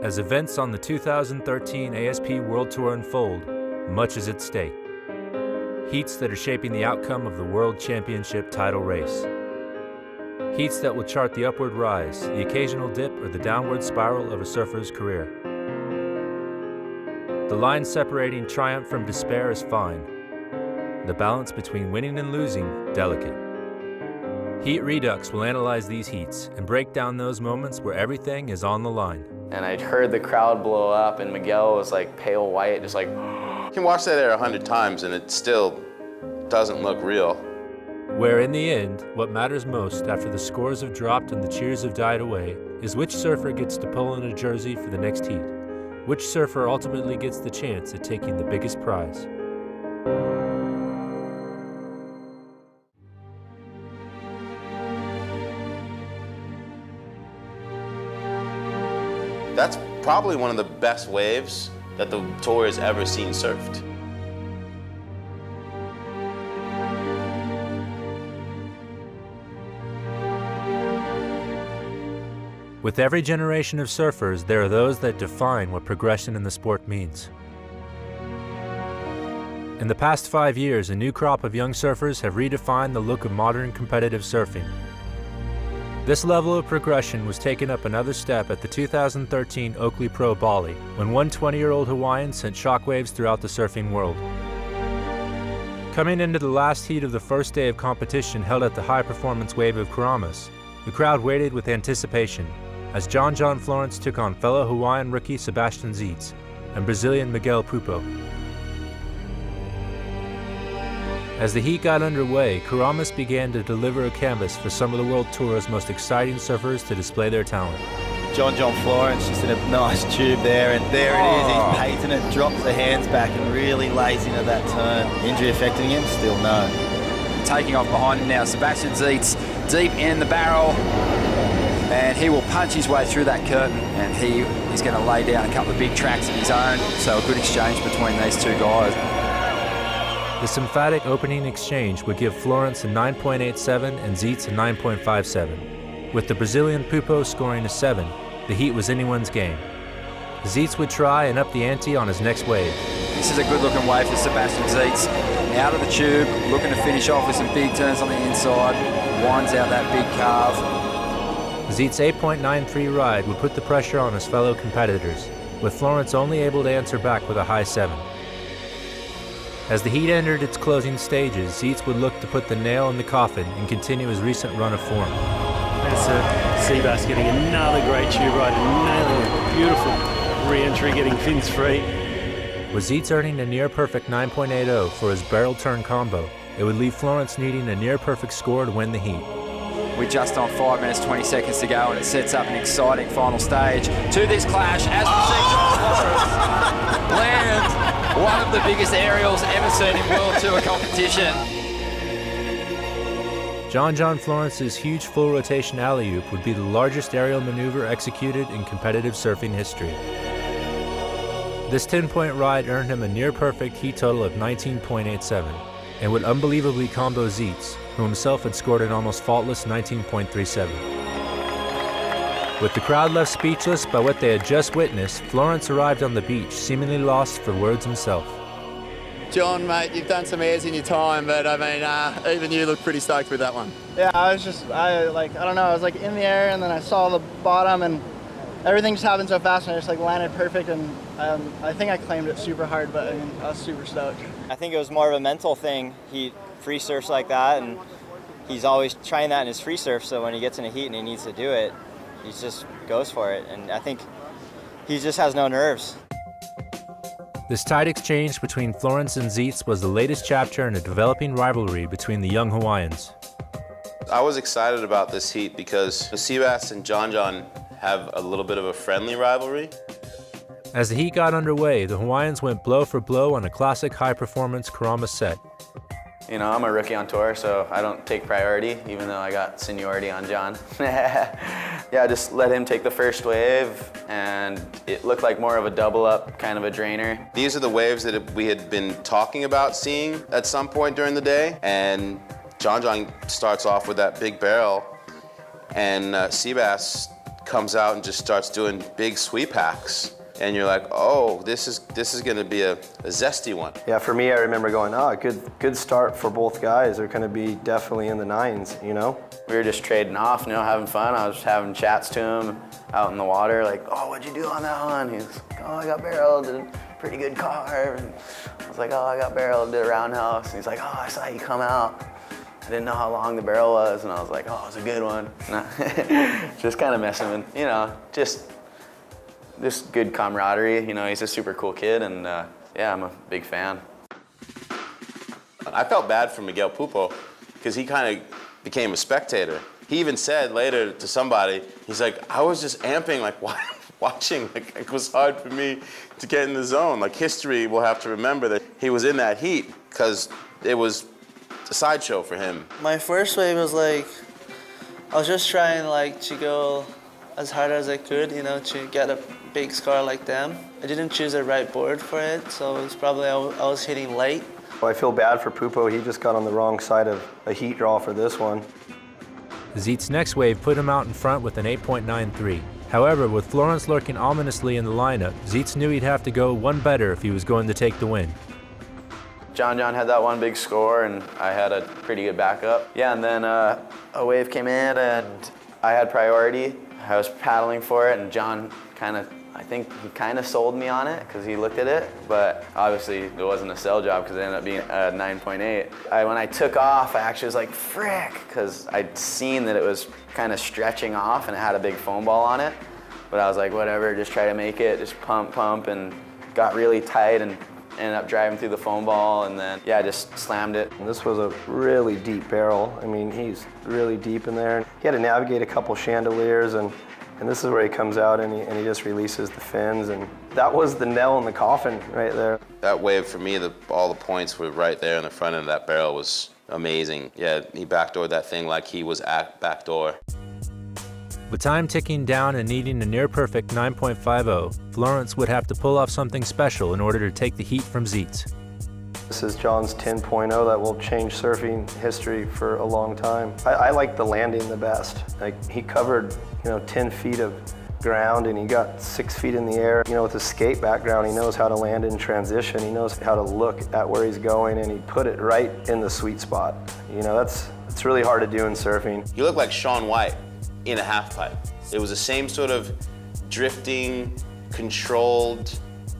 As events on the 2013 ASP World Tour unfold, much is at stake. Heats that are shaping the outcome of the World Championship title race. Heats that will chart the upward rise, the occasional dip, or the downward spiral of a surfer's career. The line separating triumph from despair is fine. The balance between winning and losing, delicate. Heat Redux will analyze these heats and break down those moments where everything is on the line. And I'd heard the crowd blow up, and Miguel was like pale white, just like... You can watch that air 100 times and it still doesn't look real. Where in the end, what matters most after the scores have dropped and the cheers have died away is which surfer gets to pull in a jersey for the next heat. Which surfer ultimately gets the chance at taking the biggest prize. That's probably one of the best waves that the tour has ever seen surfed. With every generation of surfers, there are those that define what progression in the sport means. In the past 5 years, a new crop of young surfers have redefined the look of modern competitive surfing. This level of progression was taken up another step at the 2013 Oakley Pro Bali, when one 20-year-old Hawaiian sent shockwaves throughout the surfing world. Coming into the last heat of the first day of competition held at the high-performance wave of Karamas, the crowd waited with anticipation as John Florence took on fellow Hawaiian rookie Sebastian Zietz and Brazilian Miguel Pupo. As the heat got underway, Karamas began to deliver a canvas for some of the World Tour's most exciting surfers to display their talent. John Florence just in a nice tube there, and there it is, he's painting it, drops the hands back and really lays into that turn. Injury affecting him? Still no. Taking off behind him now, Sebastian Zietz deep in the barrel, and he will punch his way through that curtain, and he's going to lay down a couple of big tracks of his own, so a good exchange between these two guys. This emphatic opening exchange would give Florence a 9.87 and Zietz a 9.57. With the Brazilian Pupo scoring a 7, the heat was anyone's game. Zietz would try and up the ante on his next wave. This is a good looking wave for Sebastian Zietz. Out of the tube, looking to finish off with some big turns on the inside, winds out that big carve. Zietz' 8.93 ride would put the pressure on his fellow competitors, with Florence only able to answer back with a high 7. As the heat entered its closing stages, Zietz would look to put the nail in the coffin and continue his recent run of form. That's Seabass getting another great tube ride and nailing it. Beautiful re-entry, getting fins free. With Zietz earning a near-perfect 9.80 for his barrel turn combo, it would leave Florence needing a near-perfect score to win the heat. We're just on 5 minutes, 20 seconds to go, and it sets up an exciting final stage to this clash as we see John Florence land one of the biggest aerials ever seen in World Tour competition. John Florence's huge full rotation alley-oop would be the largest aerial maneuver executed in competitive surfing history. This 10-point ride earned him a near-perfect heat total of 19.87 and would unbelievably combo Zietz, who himself had scored an almost faultless 19.37. With the crowd left speechless by what they had just witnessed, Florence arrived on the beach, seemingly lost for words himself. John, mate, you've done some airs in your time, but I mean, even you look pretty stoked with that one. Yeah, I don't know, I was like in the air and then I saw the bottom and everything just happened so fast and I just like landed perfect, and I think I claimed it super hard, but I mean, I was super stoked. I think it was more of a mental thing. He free surfs like that, and he's always trying that in his free surf, so when he gets in a heat and he needs to do it, he just goes for it, and I think he just has no nerves. This tight exchange between Florence and Zietz was the latest chapter in a developing rivalry between the young Hawaiians. I was excited about this heat because Seabass and John have a little bit of a friendly rivalry. As the heat got underway, the Hawaiians went blow for blow on a classic high-performance Karamas set. You know, I'm a rookie on tour, so I don't take priority, even though I got seniority on John. Yeah, just let him take the first wave, and it looked like more of a double-up, kind of a drainer. These are the waves that we had been talking about seeing at some point during the day, and John starts off with that big barrel, and Seabass comes out and just starts doing big sweep hacks. And you're like, oh, this is gonna be a zesty one. Yeah, for me, I remember going, oh, good start for both guys. They're gonna be definitely in the 9s, you know? We were just trading off, you know, having fun. I was having chats to him out in the water, like, oh, what'd you do on that one? He's like, oh, I got barreled, did a pretty good carve. And I was like, oh, I got barreled, did a roundhouse. And he's like, oh, I saw you come out. I didn't know how long the barrel was, and I was like, oh, it was a good one. Just kind of messing with, you know, just good camaraderie. You know, he's a super cool kid, and yeah, I'm a big fan. I felt bad for Miguel Pupo because he kind of became a spectator. He even said later to somebody, he's like, I was just amping, like watching, like it was hard for me to get in the zone. Like history will have to remember that he was in that heat because it was a sideshow for him. My first wave was like, I was just trying like to go as hard as I could, you know, to get a big scar like them. I didn't choose the right board for it, so it was probably I was hitting late. Well, I feel bad for Pupo. He just got on the wrong side of a heat draw for this one. Zietz' next wave put him out in front with an 8.93. However, with Florence lurking ominously in the lineup, Zietz knew he'd have to go one better if he was going to take the win. John had that one big score, and I had a pretty good backup. Yeah, and then a wave came in, and I had priority. I was paddling for it, and John I think he kind of sold me on it because he looked at it, but obviously it wasn't a sell job because it ended up being a 9.8. When I took off, I actually was like, frick, because I'd seen that it was kind of stretching off and it had a big foam ball on it. But I was like, whatever, just try to make it, just pump, and got really tight and ended up driving through the foam ball, and then, yeah, just slammed it. And this was a really deep barrel. I mean, he's really deep in there. He had to navigate a couple chandeliers, and this is where he comes out and he just releases the fins, and that was the nail in the coffin right there. That wave, for me, all the points were right there in the front end of that barrel. Was amazing. Yeah, he backdoored that thing like he was at backdoor. With time ticking down and needing a near-perfect 9.50, Florence would have to pull off something special in order to take the heat from Zietz. This is John's 10.0 that will change surfing history for a long time. I like the landing the best. Like, he covered, 10 feet of ground and he got 6 feet in the air. With his skate background, he knows how to land in transition. He knows how to look at where he's going, and he put it right in the sweet spot. It's really hard to do in surfing. You look like Shaun White in a half pipe. It was the same sort of drifting, controlled,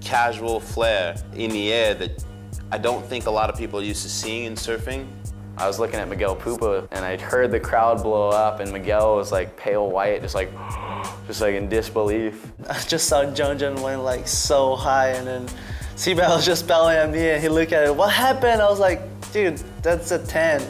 casual flair in the air that I don't think a lot of people are used to seeing in surfing. I was looking at Miguel Pupo, and I heard the crowd blow up, and Miguel was like pale white, just like in disbelief. I just saw John went like so high, and then Seabass was just belling at me, and he looked at it, what happened? I was like, dude, that's a 10.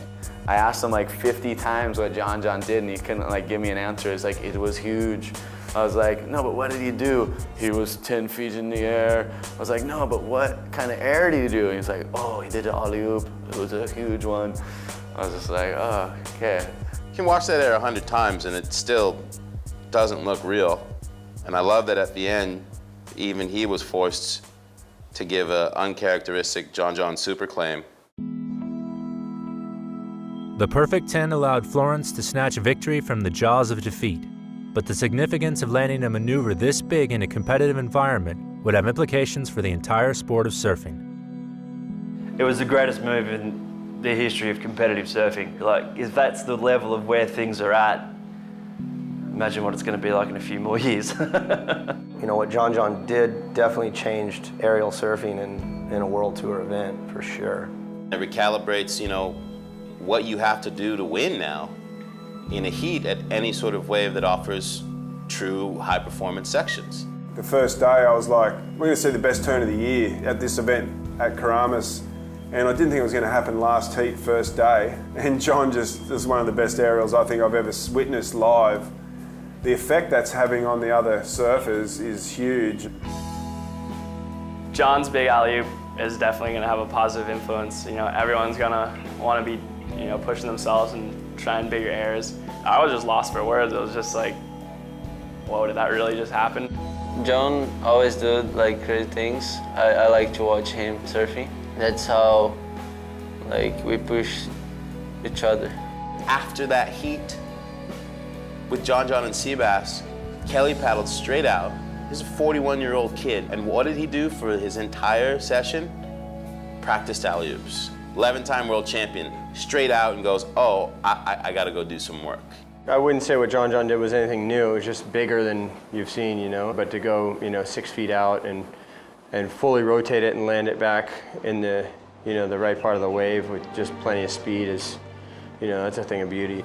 I asked him like 50 times what John did, and he couldn't give me an answer. It's like, it was huge. I was like, no, but what did he do? He was 10 feet in the air. I was like, no, but what kind of air did he do? And he's like, oh, he did an alley-oop. It was a huge one. I was just like, oh, okay. You can watch that air 100 times and it still doesn't look real. And I love that at the end, even he was forced to give an uncharacteristic John super claim. The perfect 10 allowed Florence to snatch victory from the jaws of defeat. But the significance of landing a maneuver this big in a competitive environment would have implications for the entire sport of surfing. It was the greatest move in the history of competitive surfing. If that's the level of where things are at, imagine what it's going to be like in a few more years. What John did definitely changed aerial surfing in a World Tour event, for sure. It recalibrates, what you have to do to win now in a heat at any sort of wave that offers true high-performance sections. The first day I was like, we're going to see the best turn of the year at this event at Karamas, and I didn't think it was going to happen last heat, first day, and John just is one of the best aerials I think I've ever witnessed live. The effect that's having on the other surfers is huge. John's big alley-oop is definitely going to have a positive influence. Everyone's going to want to be pushing themselves and trying bigger airs. I was just lost for words. It was just like, whoa, did that really just happen? John always did crazy things. I like to watch him surfing. That's how we push each other. After that heat with John and Seabass, Kelly paddled straight out. He's a 41-year-old kid, and what did he do for his entire session? Practiced alley-oops. 11-time world champion, straight out and goes, oh, I gotta go do some work. I wouldn't say what John did was anything new. It was just bigger than you've seen, you know. But to go, 6 feet out and fully rotate it and land it back in the, the right part of the wave with just plenty of speed is, that's a thing of beauty.